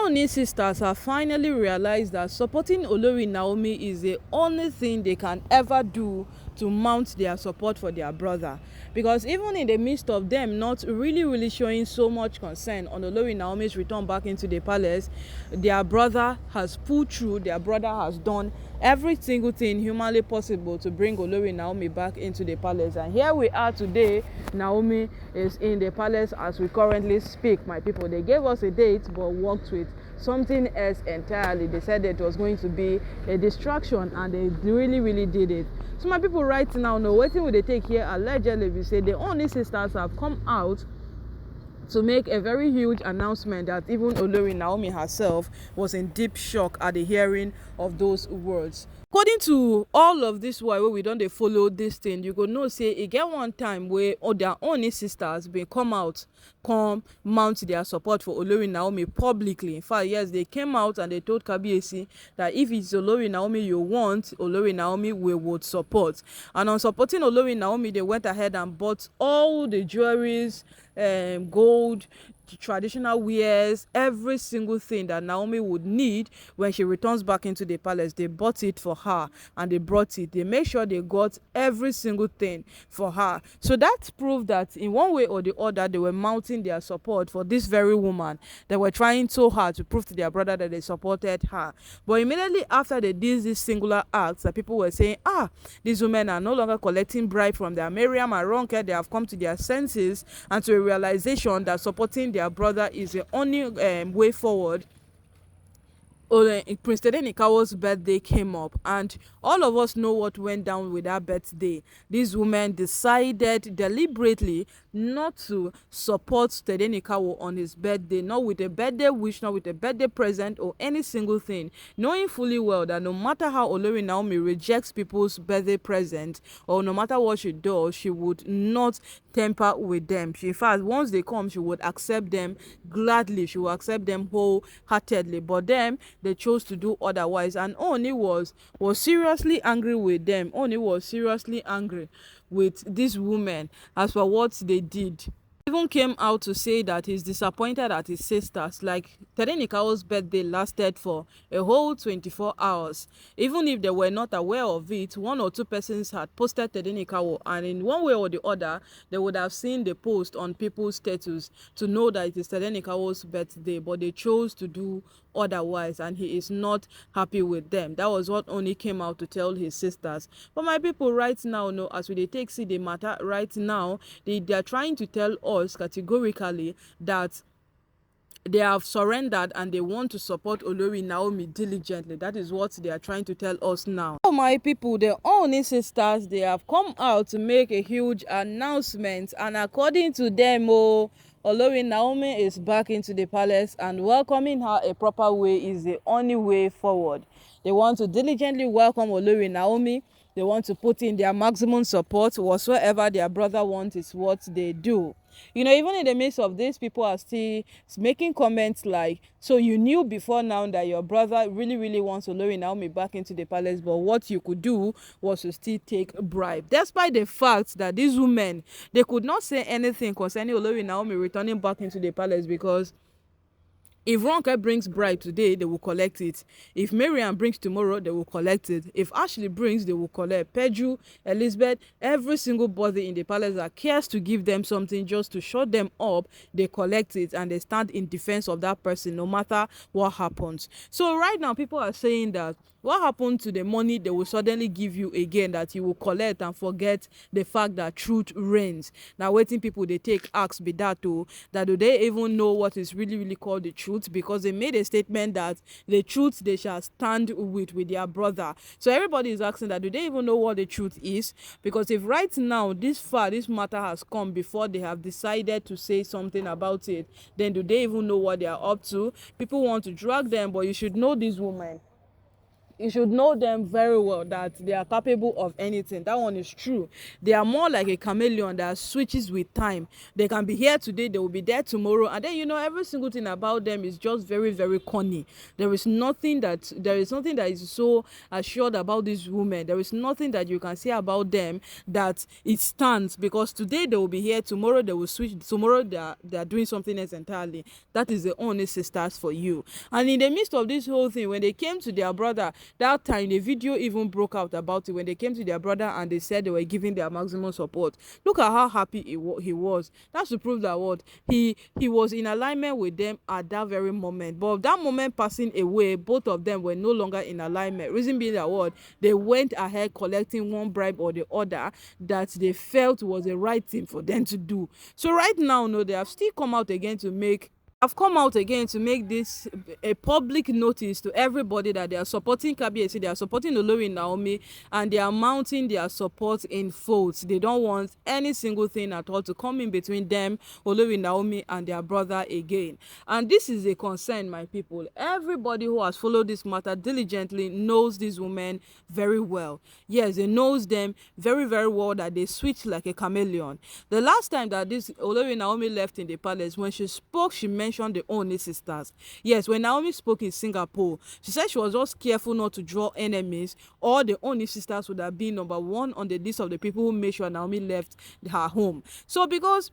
Ooni sisters have finally realized that supporting Olori Naomi is the only thing they can ever do to mount their support for their brother. Because even in the midst of them not really showing so much concern on Olori Naomi's return back into the palace, their brother has pulled through, their brother has done every single thing humanly possible to bring Olori Naomi back into the palace. And here we are today. Naomi is in the palace as we currently speak, my people. They gave us a date but worked with something else entirely. They said it was going to be a distraction, and they really did it. So my people, right now, no waiting will they take here allegedly. We say the Ooni sisters have come out to make a very huge announcement that even Olori Naomi herself was in deep shock at the hearing of those words. According to all of this while we don't follow this thing, you go know say e get one time where their Ooni sisters bin come mount their support for Olori Naomi publicly. In fact, yes, they came out and they told Kabiyesi that if it's Olori Naomi you want, Olori Naomi we would support. And on supporting Olori Naomi, they went ahead and bought all the jewelries, gold, traditional wears, every single thing that Naomi would need when she returns back into the palace. They bought it for her and they brought it. They made sure they got every single thing for her. So that proved that in one way or the other they were mounting their support for this very woman. They were trying so hard to prove to their brother that they supported her. But immediately after they did this singular act, that people were saying, these women are no longer collecting bribe from their Mariam and Ronke. They have come to their senses and to a realization that supporting their brother is the only way forward. Prince Tedenikawo's birthday came up, and all of us know what went down with that birthday. These women decided deliberately not to support Tedenikawo on his birthday, not with a birthday wish, not with a birthday present or any single thing, knowing fully well that no matter how Olori Naomi rejects people's birthday present, or no matter what she does, she would not temper with them. In fact, once they come, she would accept them gladly. She would accept them wholeheartedly. But them, they chose to do otherwise, and Ooni was seriously angry with them. Ooni was seriously angry with these women as for what they did. Even came out to say that he's disappointed at his sisters. Like, Tedenikawo's birthday lasted for a whole 24 hours. Even if they were not aware of it, one or two persons had posted Tedenikawo, and in one way or the other, they would have seen the post on people's status to know that it is Tedenikawo's birthday, but they chose to do otherwise, and he is not happy with them. That was what Ooni came out to tell his sisters. But my people, right now, no, as we take see the matter right now, they are trying to tell us categorically that they have surrendered and they want to support Olori Naomi diligently. That is what they are trying to tell us now. So my people, the Ooni sisters, they have come out to make a huge announcement, and according to them, Olori Naomi is back into the palace, and welcoming her a proper way is the only way forward. They want to diligently welcome Olori Naomi. They want to put in their maximum support. Whatsoever their brother wants is what they do. You know, even in the midst of this, people are still making comments like, so you knew before now that your brother really wants Olori Naomi back into the palace, but what you could do was to still take a bribe. Despite the fact that these women, they could not say anything concerning Olori Naomi returning back into the palace, because if Ronke brings bribe today, they will collect it. If Mariam brings tomorrow, they will collect it. If Ashley brings, they will collect. Peju, Elizabeth, every single body in the palace that cares to give them something just to shut them up, they collect it and they stand in defense of that person no matter what happens. So right now, people are saying that what happened to the money they will suddenly give you again, that you will collect and forget the fact that truth reigns. Now, waiting people they take acts be that too, that do they even know what is really called the truth? Because they made a statement that the truth they shall stand with their brother. So everybody is asking that do they even know what the truth is? Because if right now this matter has come before they have decided to say something about it, then do they even know what they are up to? People want to drag them, but you should know these women. you should know them very well, that they are capable of anything. That one is true. They are more like a chameleon that switches with time. They can be here today, they will be there tomorrow, and then every single thing about them is just very, very corny. There is nothing that is so assured about these women. There is nothing that you can say about them that it stands, because today they will be here, tomorrow they will switch, tomorrow they are doing something else entirely. That is the only sisters for you. And in the midst of this whole thing, when they came to their brother that time, the video even broke out about it. When they came to their brother and they said they were giving their maximum support, look at how happy he was. That's to prove that what he was in alignment with them at that very moment. But that moment passing away, both of them were no longer in alignment. Reason being that what they went ahead collecting one bribe or the other that they felt was the right thing for them to do. So right now, no, they have still come out again to make this a public notice to everybody that they are supporting Kabiyesi, they are supporting Olori Naomi, and they are mounting their support in folds. They don't want any single thing at all to come in between them, Olori Naomi, and their brother again. And this is a concern, my people. Everybody who has followed this matter diligently knows these women very well. Yes, they knows them very, very well, that they switch like a chameleon. The last time that this Olori Naomi left in the palace, when she spoke, she mentioned the Ooni sisters. Yes, when Naomi spoke in Singapore, she said she was just careful not to draw enemies, or the Ooni sisters would have been number one on the list of the people who made sure Naomi left her home. So because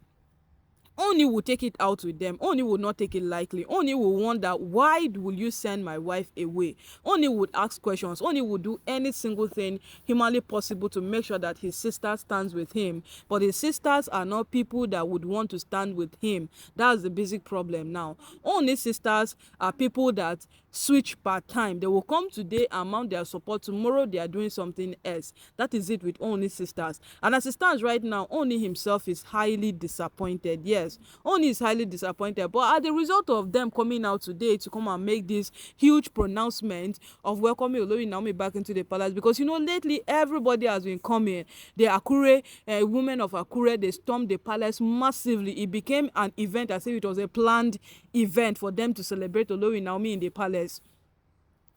Ooni will take it out with them. Ooni will not take it lightly. Ooni will wonder, why will you send my wife away? Ooni would ask questions. Ooni would do any single thing humanly possible to make sure that his sister stands with him. But his sisters are not people that would want to stand with him. That's the basic problem now. Ooni's sisters are people that switch part time. They will come today and mount their support. Tomorrow they are doing something else. That is it with Ooni's sisters. And as it stands right now, Ooni himself is highly disappointed. Yes, Ooni is highly disappointed. But at the result of them coming out today to come and make this huge pronouncement of welcoming Olori Naomi back into the palace, because lately everybody has been coming. The Akure women of Akure, they stormed the palace massively. It became an event as if it was a planned event for them to celebrate Olori Naomi in the palace.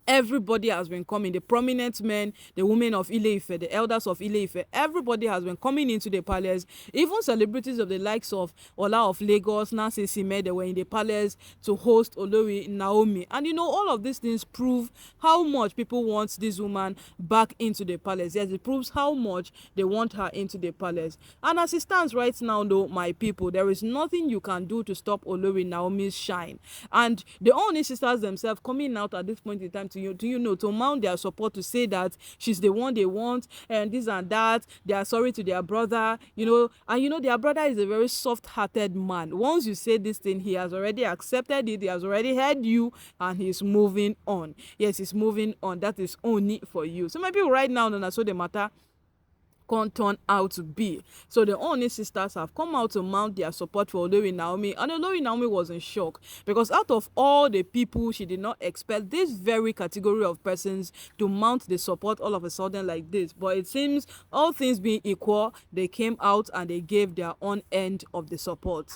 Everybody has been coming, the prominent men, the women of Ile-Ife, the elders of Ile-Ife, everybody has been coming into the palace. Even celebrities of the likes of Ola of Lagos, Nancy Sime, they were in the palace to host Olori Naomi. And all of these things prove how much people want this woman back into the palace. Yes, it proves how much they want her into the palace. And as it stands right now, though, my people, there is nothing you can do to stop Olori Naomi's shine. And the Ooni sisters themselves coming out at this point in time to mount their support, to say that she's the one they want and this and that. They are sorry to their brother, and their brother is a very soft-hearted man. Once you say this thing, he has already accepted it, he has already heard you, and he's moving on. Yes, he's moving on. That is only for you. So maybe right now, so the matter can't turn out to be. So the Ooni sisters have come out to mount their support for Olori Naomi, and Olori Naomi was in shock, because out of all the people, she did not expect this very category of persons to mount the support all of a sudden like this. But it seems, all things being equal, they came out and they gave their own end of the support.